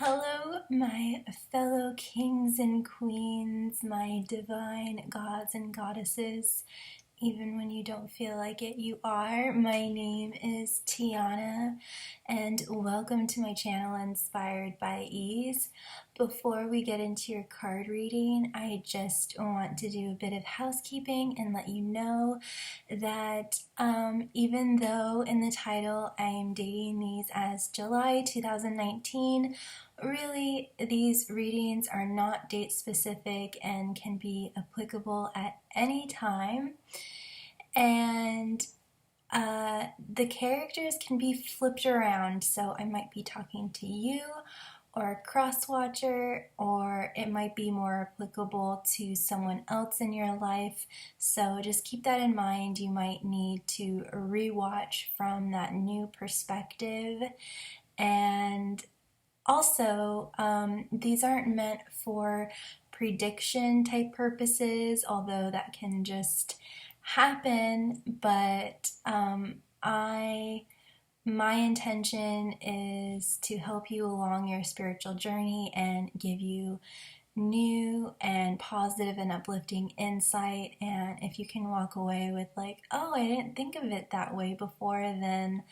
Hello, my fellow kings and queens, my divine gods and goddesses. Even when you don't feel like it, you are. My name is Tiana, and welcome to my channel, Inspired by Ease. Before we get into your card reading, I just want to do a bit of housekeeping and let you know that even though in the title I am dating these as July 2019, really, these readings are not date specific and can be applicable at any time. And the characters can be flipped around, so I might be talking to you or a cross-watcher, or it might be more applicable to someone else in your life. So just keep that in mind. You might need to rewatch from that new perspective. And also, these aren't meant for prediction type purposes, although that can just happen, but my intention is to help you along your spiritual journey and give you new and positive and uplifting insight. And if you can walk away with like, oh, I didn't think of it that way before, then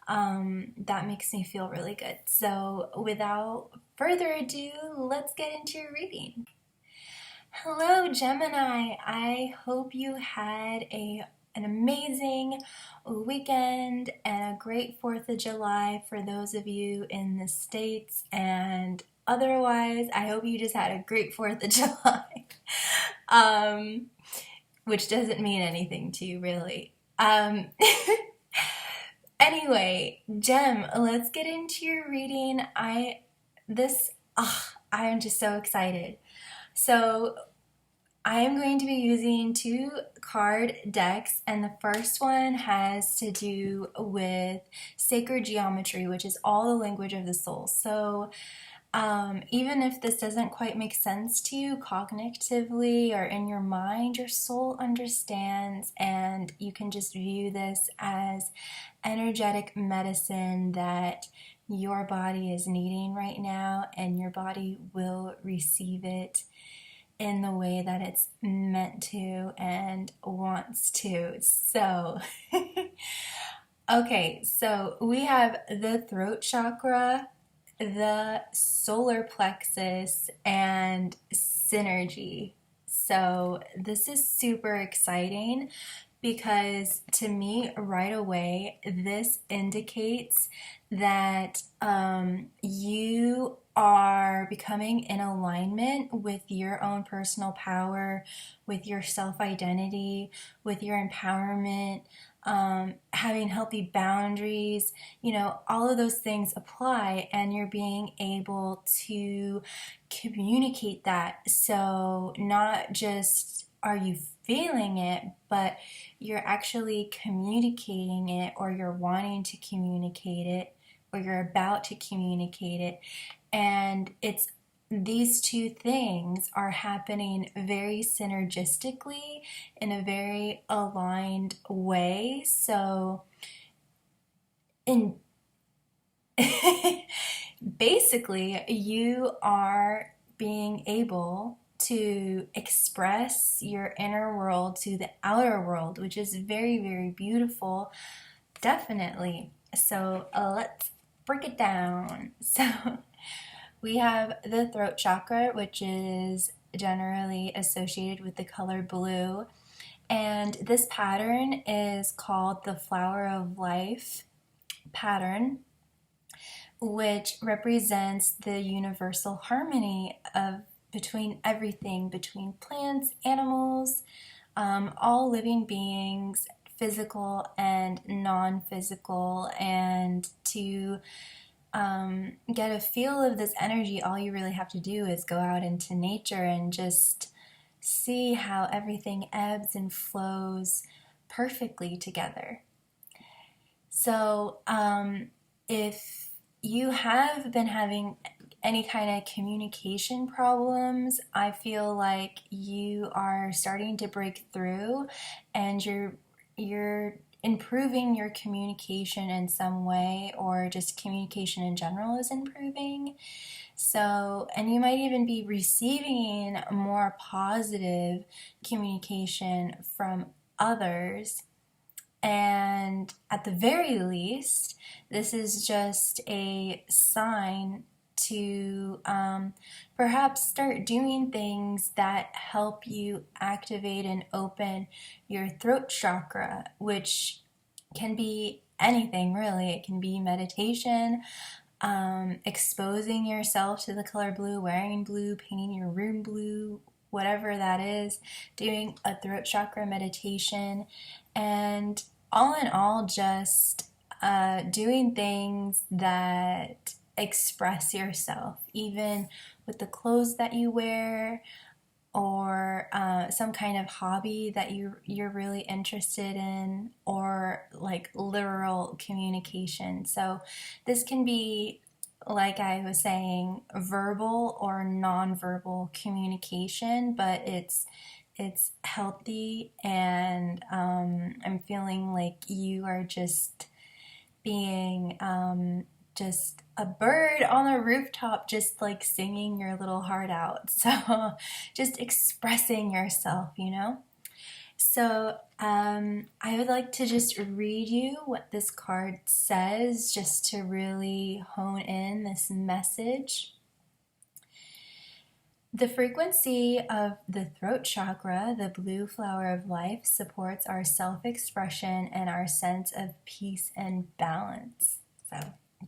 that makes me feel really good. So without further ado, let's get into your reading. Hello, Gemini. I hope you had an amazing weekend and a great 4th of July for those of you in the States, and otherwise, I hope you just had a great 4th of July, which doesn't mean anything to you, really. Anyway, Gem, let's get into your reading. I am just so excited. So I am going to be using 2 card decks, and the first one has to do with sacred geometry, which is all the language of the soul. So even if this doesn't quite make sense to you cognitively or in your mind, your soul understands, and you can just view this as energetic medicine that your body is needing right now, and your body will receive it in the way that it's meant to and wants to. So, okay, so we have the throat chakra, the solar plexus, and synergy. So this is super exciting because to me right away this indicates that you are becoming in alignment with your own personal power, with your self-identity, with your empowerment, having healthy boundaries, all of those things apply, and you're being able to communicate that. So not just are you feeling it, but you're actually communicating it, or you're wanting to communicate it, or you're about to communicate it. And these 2 things are happening very synergistically in a very aligned way. So basically, you are being able to express your inner world to the outer world, which is very, very beautiful, definitely. So let's break it down. So we have the throat chakra, which is generally associated with the color blue, and this pattern is called the flower of life pattern, which represents the universal harmony between everything, between plants, animals, all living beings, physical and non-physical. And to get a feel of this energy, all you really have to do is go out into nature and just see how everything ebbs and flows perfectly together. So if you have been having any kind of communication problems, I feel like you are starting to break through, and you're improving your communication in some way, or just communication in general is improving. So, and you might even be receiving more positive communication from others. And at the very least, this is just a sign to perhaps start doing things that help you activate and open your throat chakra, which can be anything really. It can be meditation, exposing yourself to the color blue, wearing blue, painting your room blue, whatever that is, doing a throat chakra meditation, and all in all, just doing things that express yourself, even with the clothes that you wear, or some kind of hobby that you're really interested in, or like literal communication. So this can be, like I was saying, verbal or nonverbal communication, but it's healthy, and I'm feeling like you are just being just a bird on a rooftop, just like singing your little heart out. So just expressing yourself, you know? So I would like to just read you what this card says, just to really hone in this message. The frequency of the throat chakra, the blue flower of life, supports our self-expression and our sense of peace and balance. So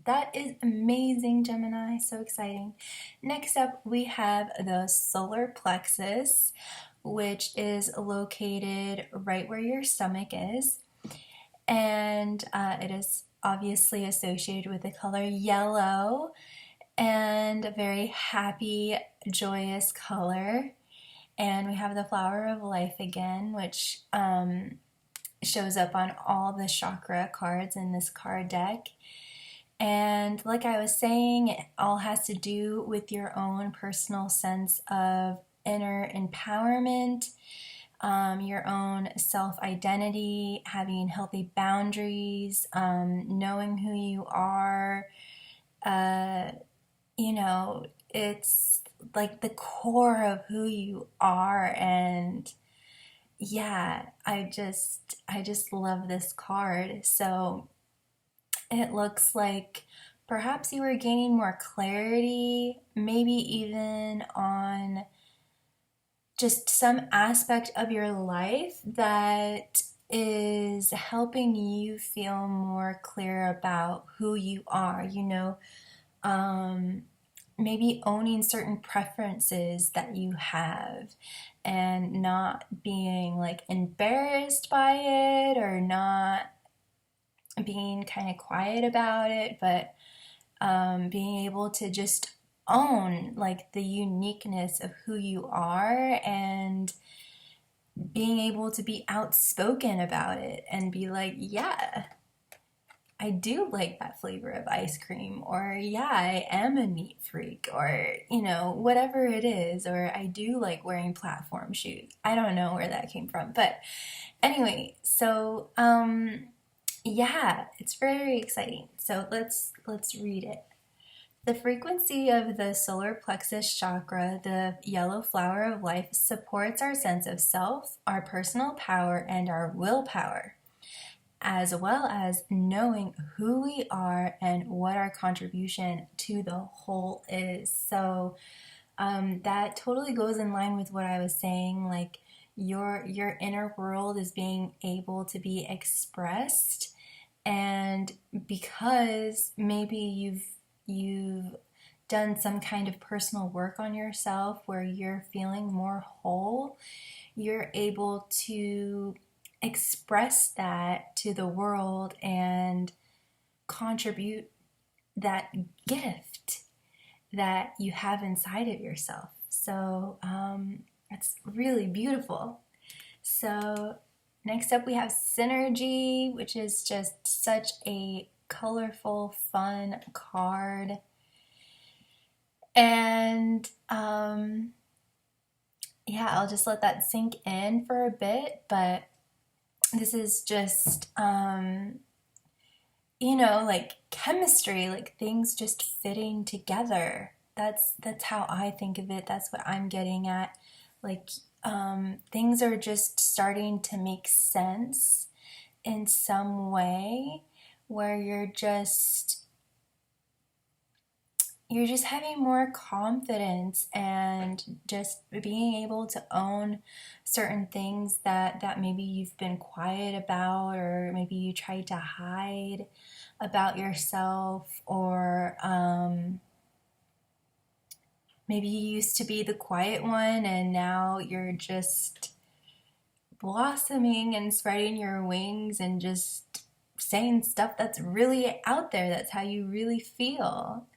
that is amazing, Gemini. So exciting. Next up, we have the solar plexus, which is located right where your stomach is. And it is obviously associated with the color yellow, and a very happy, joyous color. And we have the flower of life again, which shows up on all the chakra cards in this card deck. And like I was saying, it all has to do with your own personal sense of inner empowerment, your own self-identity, having healthy boundaries, knowing who you are. You know, it's like the core of who you are. And yeah, I just love this card. So it looks like perhaps you are gaining more clarity, maybe even on just some aspect of your life that is helping you feel more clear about who you are, you know. Maybe owning certain preferences that you have, and not being like embarrassed by it, or not being kind of quiet about it, but being able to just own like the uniqueness of who you are, and being able to be outspoken about it and be like, yeah, I do like that flavor of ice cream, or yeah, I am a neat freak, or, you know, whatever it is, or I do like wearing platform shoes. I don't know where that came from, but anyway, so yeah, it's very exciting. So let's read it. The frequency of the solar plexus chakra, the yellow flower of life, supports our sense of self, our personal power, and our willpower, as well as knowing who we are and what our contribution to the whole is. So that totally goes in line with what I was saying, like your inner world is being able to be expressed. And because maybe you've done some kind of personal work on yourself where you're feeling more whole, you're able to express that to the world and contribute that gift that you have inside of yourself. So it's really beautiful. So next up we have Synergy, which is just such a colorful, fun card. And yeah, I'll just let that sink in for a bit, but this is just, you know, like chemistry, like things just fitting together. That's how I think of it. That's what I'm getting at. Like, things are just starting to make sense in some way where you're just having more confidence and just being able to own certain things that maybe you've been quiet about, or maybe you tried to hide about yourself, or maybe you used to be the quiet one and now you're just blossoming and spreading your wings and just saying stuff that's really out there. That's how you really feel.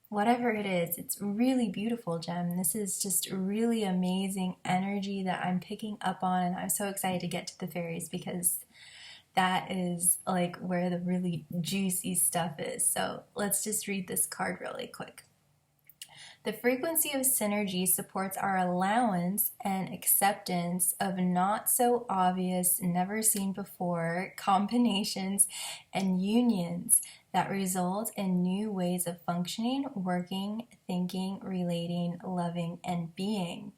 Whatever it is, it's really beautiful, Gem. This is just really amazing energy that I'm picking up on, and I'm so excited to get to the fairies because that is like where the really juicy stuff is. So let's just read this card really quick. The frequency of synergy supports our allowance and acceptance of not so obvious, never seen before combinations and unions that result in new ways of functioning, working, thinking, relating, loving, and being.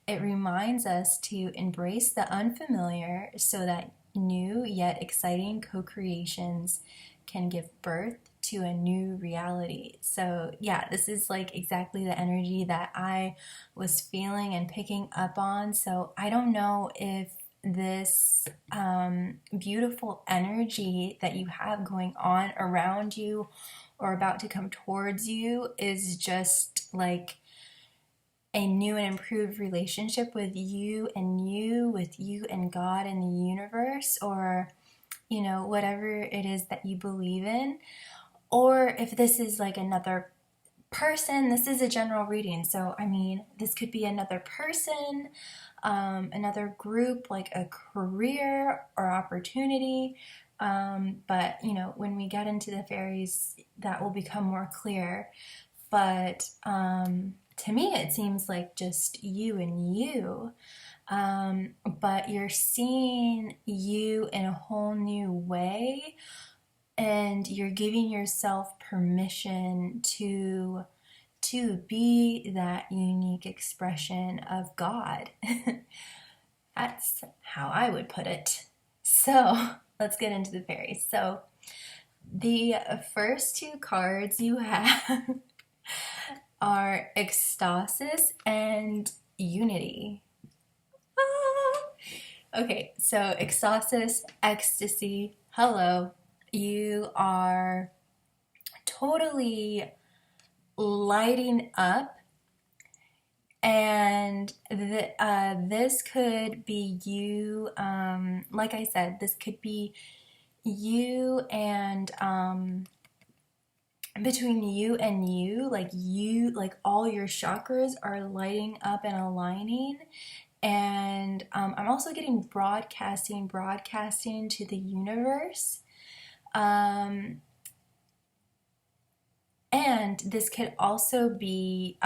It reminds us to embrace the unfamiliar so that new yet exciting co-creations can give birth to a new reality. So yeah, this is like exactly the energy that I was feeling and picking up on. So I don't know if this beautiful energy that you have going on around you or about to come towards you is just like a new and improved relationship with you and God and the universe, or you know, whatever it is that you believe in. Or if this is like another person, this is a general reading. So, I mean, this could be another person, another group, like a career or opportunity. But, you know, when we get into the fairies, that will become more clear. But to me, it seems like just you and you. But you're seeing you in a whole new way, and you're giving yourself permission to be that unique expression of God. That's how I would put it. So let's get into the fairies. So the first two cards you have are ecstasis and unity. Okay, so ecstasis, ecstasy, hello. You are totally lighting up, and this could be you. Like I said, this could be you, and between you, like all your chakras are lighting up and aligning. And I'm also getting broadcasting to the universe. And this could also be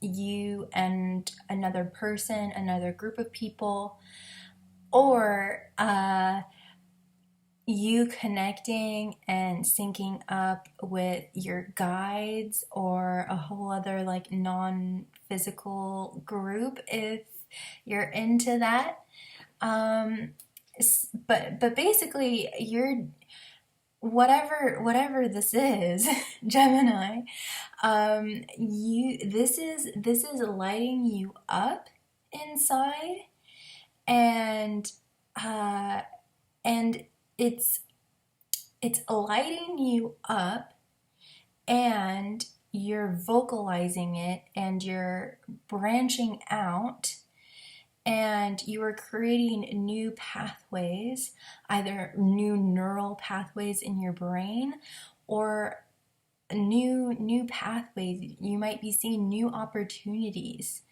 you and another person, another group of people, or you connecting and syncing up with your guides, or a whole other like non-physical group if you're into that. But basically, you're whatever this is, Gemini. This is lighting you up inside, and uh, and it's lighting you up, and you're vocalizing it, and you're branching out, and you are creating new pathways, either new neural pathways in your brain, or new pathways. You might be seeing new opportunities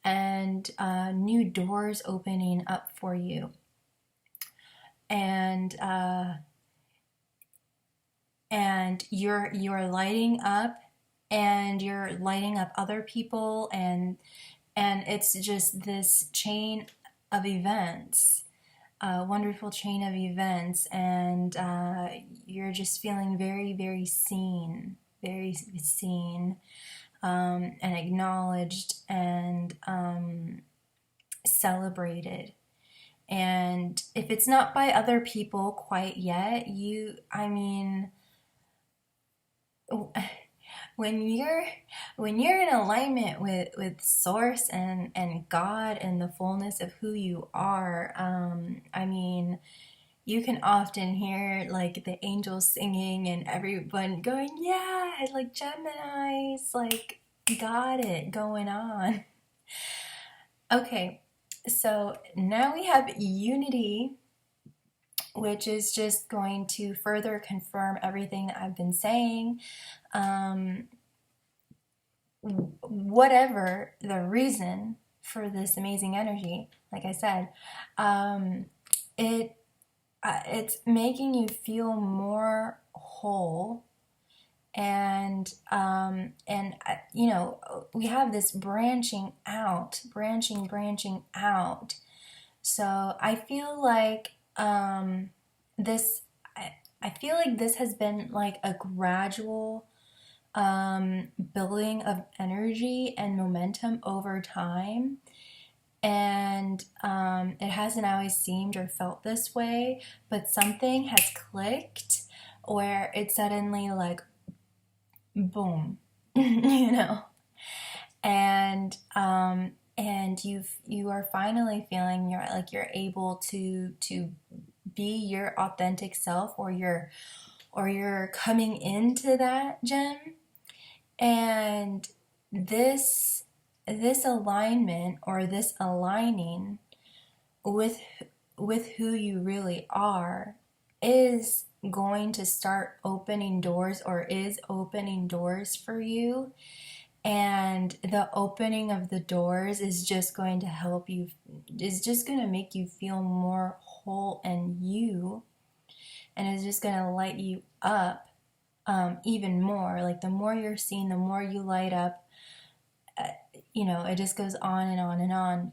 and new doors opening up for you, and you're lighting up, and you're lighting up other people, and it's just this chain of events wonderful chain of events, and you're just feeling very, very seen, and acknowledged, and celebrated. And if it's not by other people quite yet, I mean, when you're in alignment with source and God and the fullness of who you are, I mean, you can often hear like the angels singing and everyone going, yeah, like Gemini's like got it going on. Okay, so now we have unity, which is just going to further confirm everything that I've been saying. Whatever the reason for this amazing energy, like I said, it's making you feel more whole, and you know, we have this branching out. So I feel like this. I feel like this has been like a gradual building of energy and momentum over time. And it hasn't always seemed or felt this way, but something has clicked where it's suddenly like, boom, you know, and you are finally feeling you're able to be your authentic self, or you're coming into that, gem. And this alignment, or this aligning with who you really are, is going to start opening doors, or is opening doors for you. And the opening of the doors is just going to help you, is just going to make you feel more whole and you, and is just going to light you up even more. Like the more you're seen, the more you light up. You know, it just goes on and on and on.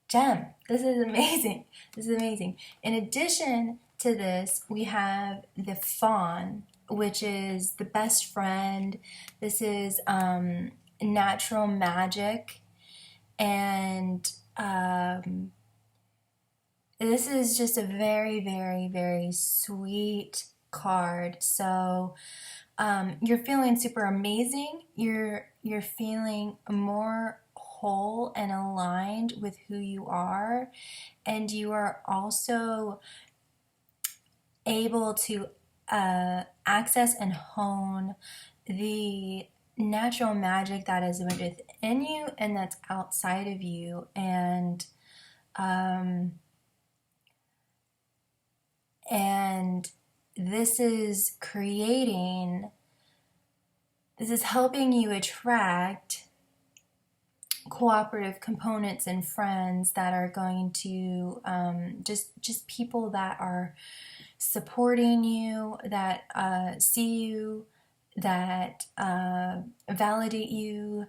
Gem, this is amazing. This is amazing. In addition to this, we have the fawn, which is the best friend. This is natural magic, and this is just a very, very, very sweet card. So you're feeling super amazing. You're feeling more whole and aligned with who you are, and you are also able to access and hone the natural magic that is within you and that's outside of you. And this is helping you attract cooperative components and friends that are going to just people that are supporting you, that see you, that validate you,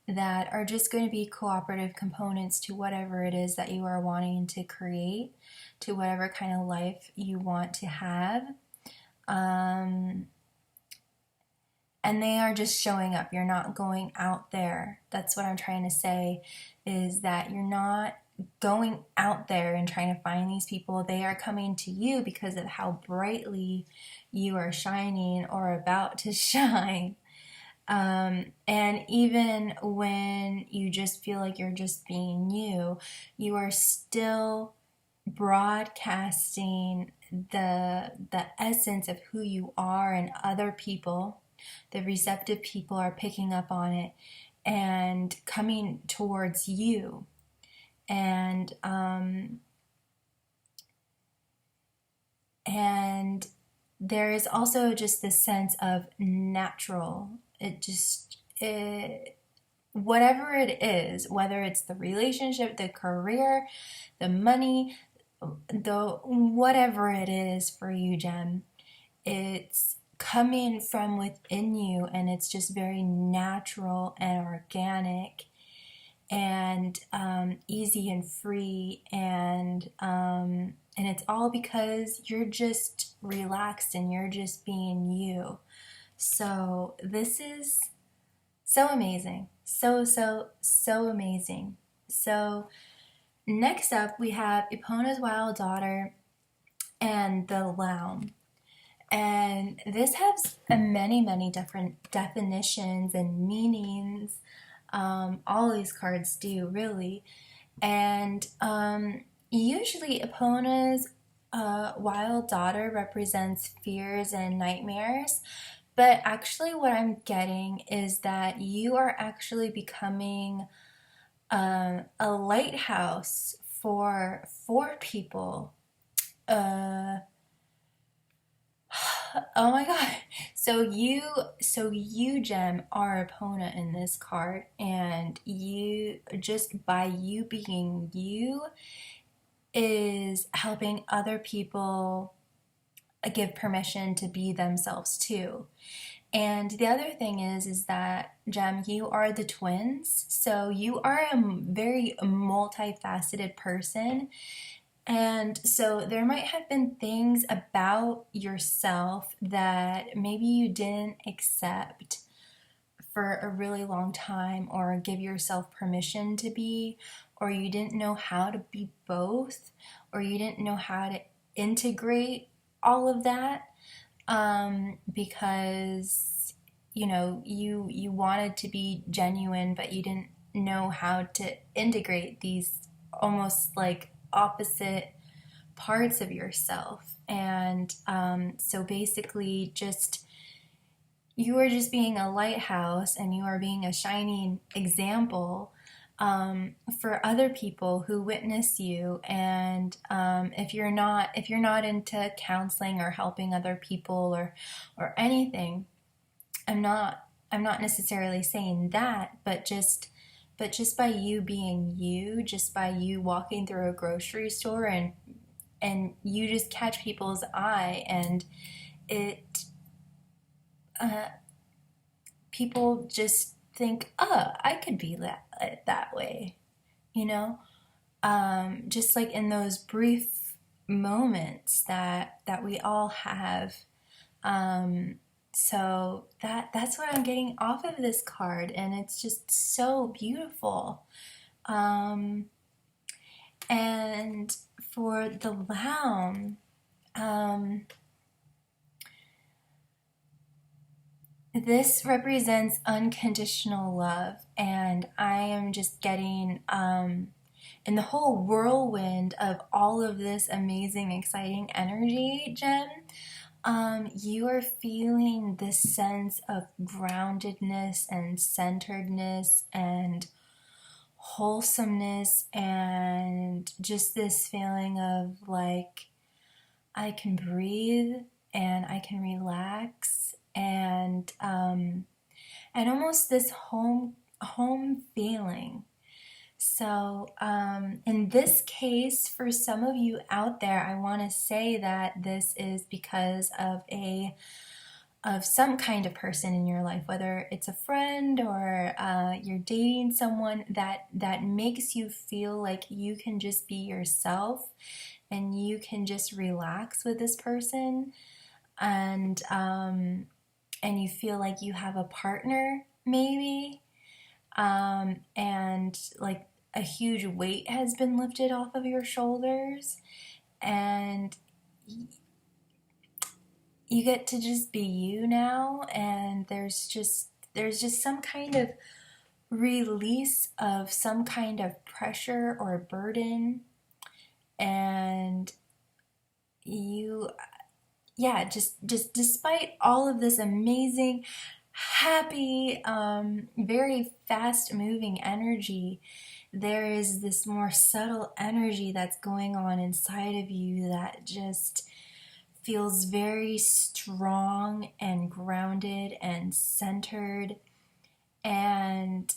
that are just going to be cooperative components to whatever it is that you are wanting to create, to whatever kind of life you want to have. And they are just showing up. You're not going out there. That's what I'm trying to say, is that you're not going out there and trying to find these people. They are coming to you because of how brightly you are shining or about to shine. And even when you just feel like you're just being you, you are still broadcasting the essence of who you are, and other people, the receptive people, are picking up on it and coming towards you. And there is also just this sense of natural. Whatever it is, whether it's the relationship, the career, the money, whatever it is for you, Gem, it's coming from within you, and it's just very natural and organic. and easy and free, and it's all because you're just relaxed and you're just being you. So this is so amazing. So amazing. So next up we have Epona's Wild Daughter and the Loum. And this has many different definitions and meanings. All these cards do, really. And usually Epona's Wild Daughter represents fears and nightmares. But actually what I'm getting is that you are actually becoming a lighthouse for people. Oh my god. So you Gem are Epona in this card, and you, just by you being you, is helping other people give permission to be themselves too. And the other thing is that, Gem, you are the twins, so you are a very multifaceted person. And so there might have been things about yourself that maybe you didn't accept for a really long time, or give yourself permission to be, or you didn't know how to be both, or you didn't know how to integrate all of that, because you wanted to be genuine, but you didn't know how to integrate these almost like opposite parts of yourself. And so basically, just you are just being a lighthouse, and you are being a shining example for other people who witness you. And if you're not into counseling or helping other people or anything, I'm not necessarily saying that, but just by you being you, just by you walking through a grocery store, and you just catch people's eye, and it people just think, oh, I could be that way, you know? Just like in those brief moments that we all have. So that's what I'm getting off of this card, and it's just so beautiful. And for the Loum, this represents unconditional love, and I am just getting in the whole whirlwind of all of this amazing, exciting energy, Gem. You are feeling this sense of groundedness and centeredness and wholesomeness, and just this feeling of like, I can breathe and I can relax, and almost this home feeling. So in this case, for some of you out there, I want to say that this is because of some kind of person in your life, whether it's a friend or you're dating someone that makes you feel like you can just be yourself and you can just relax with this person, and you feel like you have a partner maybe, and like a huge weight has been lifted off of your shoulders, and you get to just be you now, and there's just some kind of release of some kind of pressure or burden, and you, yeah, just despite all of this amazing, happy, very fast moving energy, there is this more subtle energy that's going on inside of you that just feels very strong and grounded and centered, and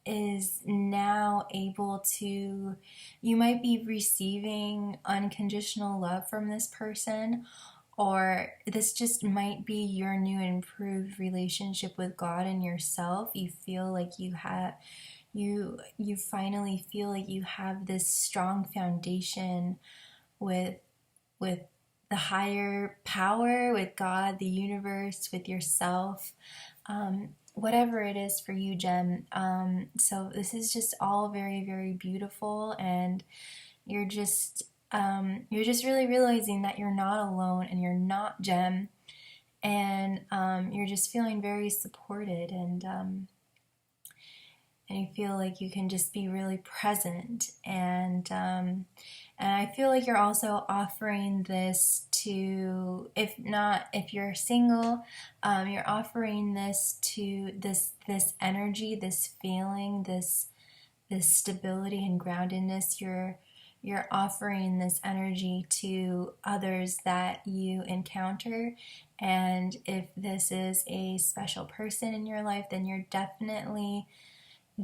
is now able to, you might be receiving unconditional love from this person, or this just might be your new improved relationship with God and yourself. You feel like you finally feel like you have this strong foundation with with the higher power, with God, the universe, with yourself, whatever it is for you, Gem. So this is just all very, very beautiful, and you're just really realizing that you're not alone and you're not, Gem, and you're just feeling very supported, and you feel like you can just be really present, and I feel like you're also offering this to, if you're single, you're offering this to this energy, this feeling, this stability and groundedness. You're offering this energy to others that you encounter, and if this is a special person in your life, then you're definitely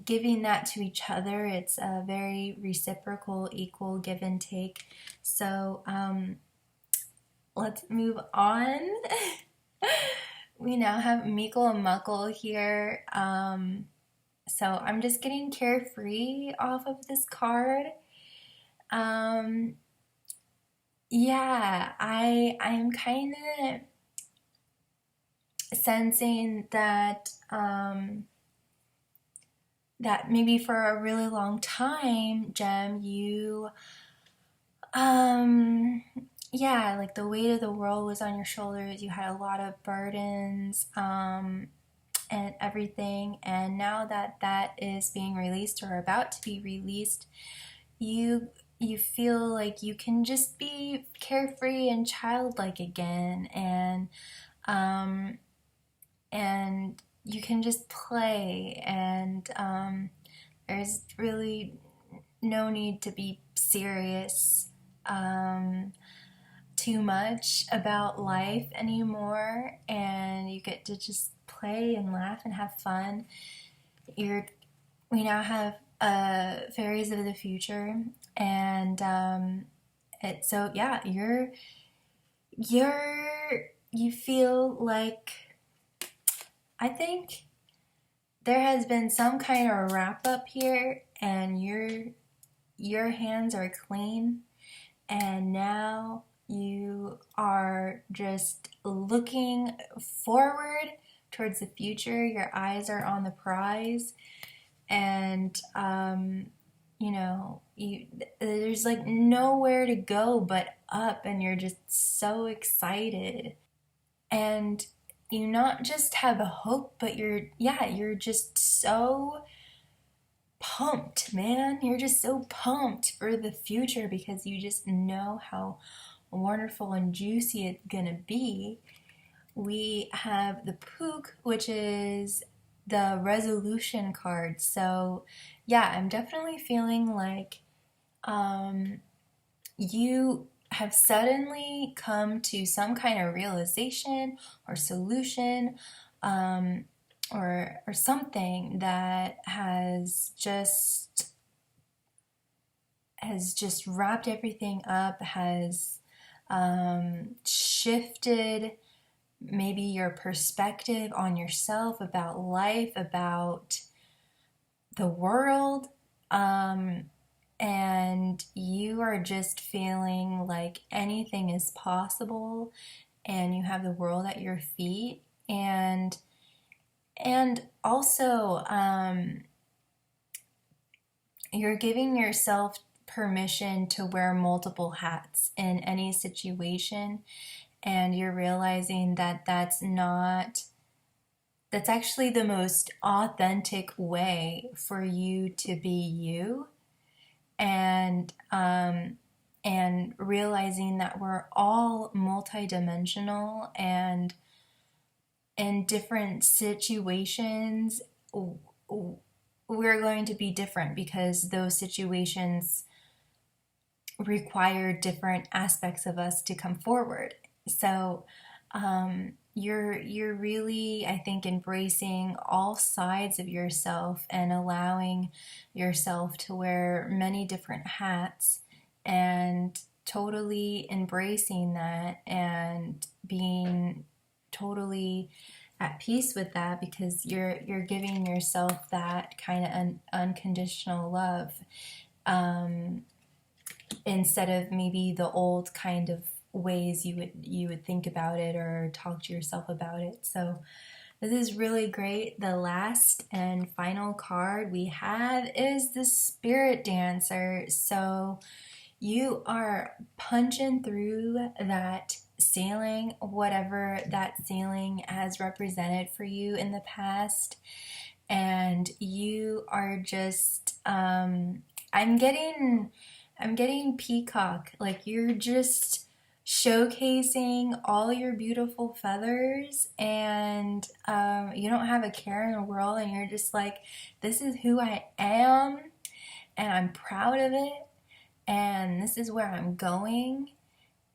giving that to each other. It's a very reciprocal, equal give and take. So let's move on. We now have Mikkel and Muckle here. So I'm just getting carefree off of this card. Yeah, I'm kind of sensing that that maybe for a really long time, Jem, you yeah, like the weight of the world was on your shoulders. You had a lot of burdens, and everything, and now that that is being released or about to be released, you feel like you can just be carefree and childlike again, um and you can just play, and there's really no need to be serious too much about life anymore, and you get to just play and laugh and have fun. We now have fairies of the future, and so yeah, you feel like, I think there has been some kind of wrap up here, and your hands are clean, and now you are just looking forward towards the future. Your eyes are on the prize, and there's like nowhere to go but up, and you're just so excited, and you not just have a hope, but you're just so pumped, man. You're just so pumped for the future because you just know how wonderful and juicy it's gonna be. We have the Pook, which is the resolution card. So yeah, I'm definitely feeling like you have suddenly come to some kind of realization or solution, or something that has just wrapped everything up, has shifted maybe your perspective on yourself, about life, about the world, and you are just feeling like anything is possible, and you have the world at your feet, and also you're giving yourself permission to wear multiple hats in any situation, and you're realizing that that's actually the most authentic way for you to be you, and realizing that we're all multidimensional, and in different situations we're going to be different because those situations require different aspects of us to come forward. So you're really, I think, embracing all sides of yourself and allowing yourself to wear many different hats, and totally embracing that, and being totally at peace with that, because you're giving yourself that kind of unconditional love, um, instead of maybe the old kind of ways you would think about it or talk to yourself about it. So this is really great. The last and final card we have is the Spirit Dancer. So you are punching through that ceiling, whatever that ceiling has represented for you in the past, and you are just I'm getting peacock, like you're just showcasing all your beautiful feathers, and you don't have a care in the world, and you're just like, this is who I am, and I'm proud of it, and this is where I'm going,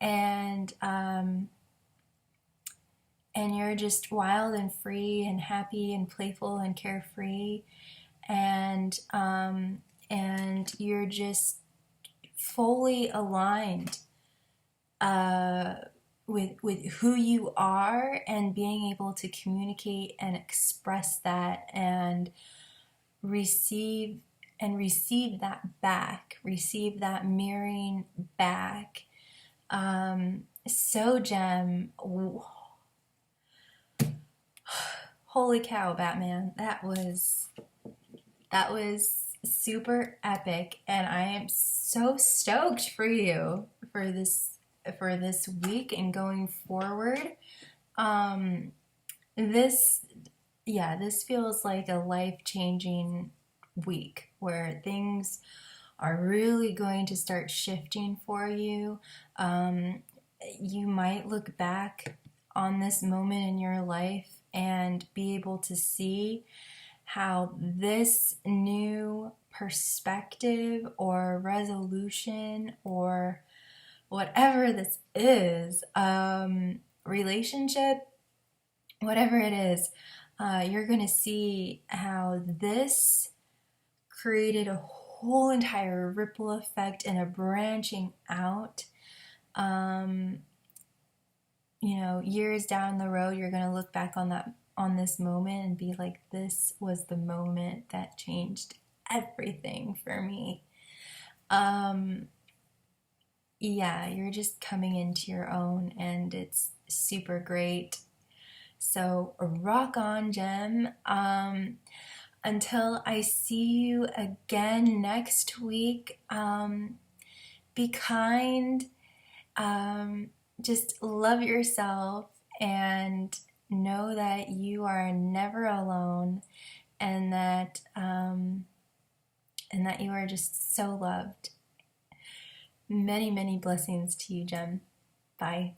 and you're just wild and free and happy and playful and carefree, and you're just fully aligned with who you are, and being able to communicate and express that, and receive that back, receive that mirroring back. So Gem, holy cow, Batman, that was super epic, and I am so stoked for you for this week and going forward. This feels like a life-changing week where things are really going to start shifting for you. You might look back on this moment in your life and be able to see how this new perspective or resolution or whatever this is, relationship, whatever it is, you're going to see how this created a whole entire ripple effect and a branching out. Years down the road, you're going to look back on this moment and be like, this was the moment that changed everything for me. You're just coming into your own, and it's super great. So rock on, Gem. Until I see you again next week, be kind, just love yourself, and know that you are never alone, and that you are just so loved. Many, many blessings to you, Gem. Bye.